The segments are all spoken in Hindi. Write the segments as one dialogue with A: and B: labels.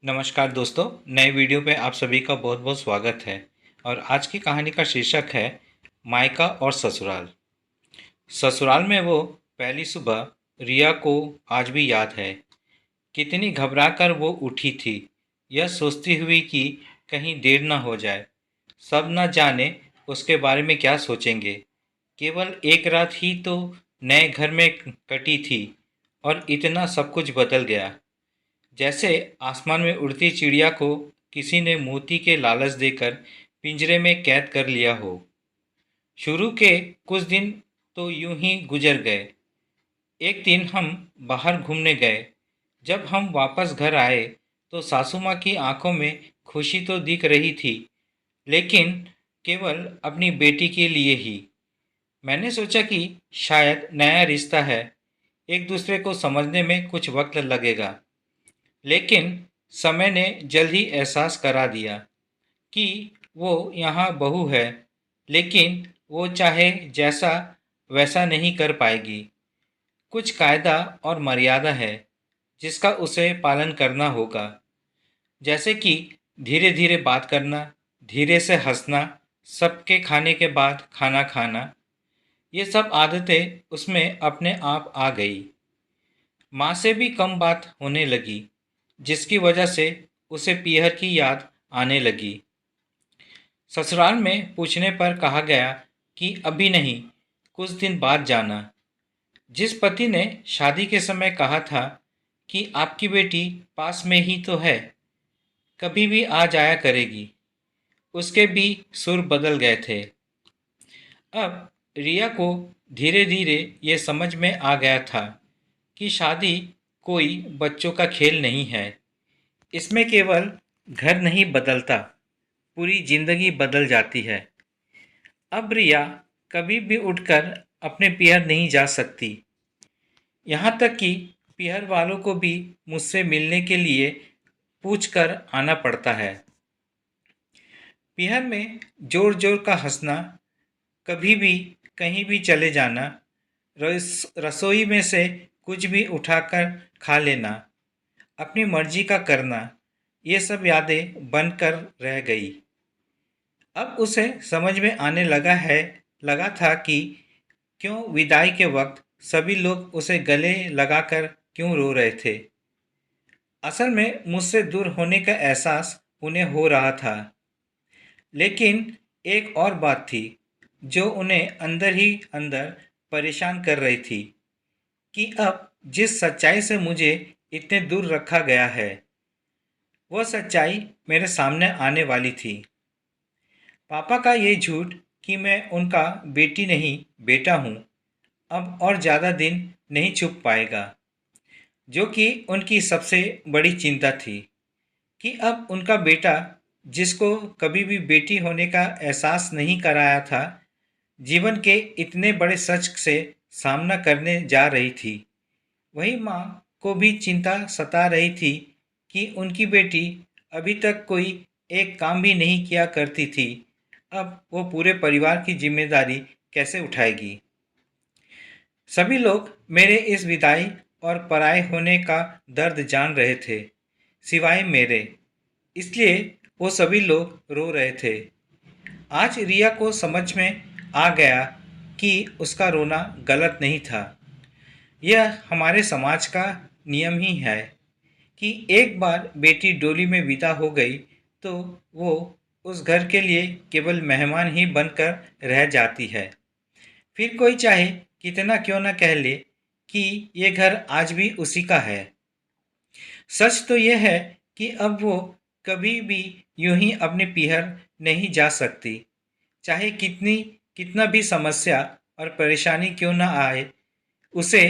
A: नमस्कार दोस्तों, नए वीडियो पे आप सभी का बहुत बहुत स्वागत है। और आज की कहानी का शीर्षक है मायका और ससुराल। ससुराल में वो पहली सुबह रिया को आज भी याद है। कितनी घबराकर वो उठी थी, यह सोचती हुई कि कहीं देर न हो जाए। सब न जाने उसके बारे में क्या सोचेंगे। केवल एक रात ही तो नए घर में कटी थी और इतना सब कुछ बदल गया। जैसे आसमान में उड़ती चिड़िया को किसी ने मोती के लालच देकर पिंजरे में कैद कर लिया हो। शुरू के कुछ दिन तो यूं ही गुजर गए। एक दिन हम बाहर घूमने गए। जब हम वापस घर आए तो सासू माँ की आंखों में खुशी तो दिख रही थी, लेकिन केवल अपनी बेटी के लिए ही। मैंने सोचा कि शायद नया रिश्ता है, एक दूसरे को समझने में कुछ वक्त लगेगा। लेकिन समय ने जल्द ही एहसास करा दिया कि वो यहाँ बहू है, लेकिन वो चाहे जैसा वैसा नहीं कर पाएगी। कुछ कायदा और मर्यादा है जिसका उसे पालन करना होगा। जैसे कि धीरे धीरे बात करना, धीरे से हंसना, सबके खाने के बाद खाना खाना। ये सब आदतें उसमें अपने आप आ गई। माँ से भी कम बात होने लगी, जिसकी वजह से उसे पीहर की याद आने लगी। ससुराल में पूछने पर कहा गया कि अभी नहीं, कुछ दिन बाद जाना। जिस पति ने शादी के समय कहा था कि आपकी बेटी पास में ही तो है, कभी भी आ जाया करेगी, उसके भी सुर बदल गए थे। अब रिया को धीरे धीरे ये समझ में आ गया था कि शादी कोई बच्चों का खेल नहीं है। इसमें केवल घर नहीं बदलता, पूरी जिंदगी बदल जाती है। अब रिया कभी भी उठकर अपने पीहर नहीं जा सकती। यहाँ तक कि पीहर वालों को भी मुझसे मिलने के लिए पूछ कर आना पड़ता है। पीहर में जोर जोर का हंसना, कभी भी कहीं भी चले जाना, रसोई में से कुछ भी उठाकर खा लेना, अपनी मर्जी का करना, ये सब यादें बनकर रह गई। अब उसे समझ में आने लगा था कि क्यों विदाई के वक्त सभी लोग उसे गले लगाकर क्यों रो रहे थे। असल में मुझसे दूर होने का एहसास उन्हें हो रहा था। लेकिन एक और बात थी जो उन्हें अंदर ही अंदर परेशान कर रही थी कि अब जिस सच्चाई से मुझे इतने दूर रखा गया है, वह सच्चाई मेरे सामने आने वाली थी। पापा का ये झूठ कि मैं उनका बेटी नहीं बेटा हूँ, अब और ज़्यादा दिन नहीं छुप पाएगा। जो कि उनकी सबसे बड़ी चिंता थी कि अब उनका बेटा, जिसको कभी भी बेटी होने का एहसास नहीं कराया था, जीवन के इतने बड़े सच से सामना करने जा रही थी। वही माँ को भी चिंता सता रही थी कि उनकी बेटी अभी तक कोई एक काम भी नहीं किया करती थी, अब वो पूरे परिवार की जिम्मेदारी कैसे उठाएगी। सभी लोग मेरे इस विदाई और पराये होने का दर्द जान रहे थे, सिवाय मेरे। इसलिए वो सभी लोग रो रहे थे। आज रिया को समझ में आ गया कि उसका रोना गलत नहीं था। यह हमारे समाज का नियम ही है कि एक बार बेटी डोली में विदा हो गई तो वो उस घर के लिए केवल मेहमान ही बनकर रह जाती है। फिर कोई चाहे कितना क्यों न कह ले कि ये घर आज भी उसी का है। सच तो यह है कि अब वो कभी भी यूं ही अपने पीहर नहीं जा सकती, चाहे कितना भी समस्या और परेशानी क्यों न आए, उसे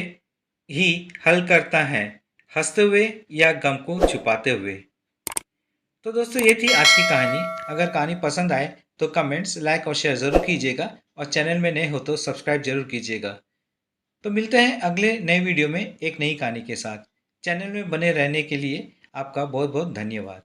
A: ही हल करता है, हंसते हुए या गम को छुपाते हुए। तो दोस्तों, ये थी आज की कहानी। अगर कहानी पसंद आए तो कमेंट्स, लाइक और शेयर ज़रूर कीजिएगा और चैनल में नए हो तो सब्सक्राइब जरूर कीजिएगा। तो मिलते हैं अगले नए वीडियो में एक नई कहानी के साथ। चैनल में बने रहने के लिए आपका बहुत बहुत धन्यवाद।